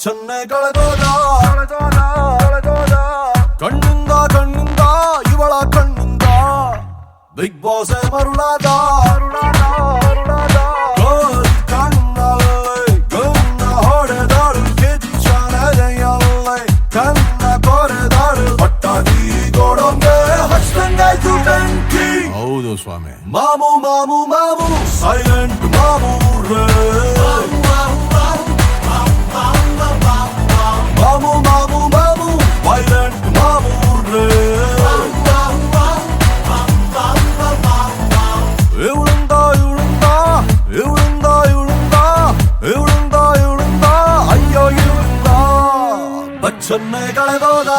ಬಚ್ಚನ್ನೇ ಕಳೆದೋದ ಕಣ್ಣಿಂದ ಇವಳ ಕಣ್ಣಿಂದ ಬಿಗ್ ಬಾಸ್ ಮರುಳಾದ ಕಣ್ಣ ಹೊಡೆದಾಳು ಕಿಚ್ಚನದೆಯಲ್ಲೇ ಕಣ್ಣ ಕೊರೆದಾಳು ಪಟ್ಟಾಗಿ ಗೋಡೊಂಗೆ ಹಚ್ಚಂಗಾಯ್ತು ಬೆಂಕಿ. ಹೌದು ಸ್ವಾಮಿ. ಮಾಮು ಮಾಮು ಮಾಮು ಸೈಲೆಂಟ್ ಮಾಮು ರೇ ಮಾಮು ಮಾಮು ಮಾಮು ವೈಲೆಂಟ್ ಮಾಮು ರೇ ಇವಳಿಂದ ಅಯ್ಯೋ ಇವಳಿಂದ ಬಚ್ಚನ್ನೇ ಕಳೆದೋದ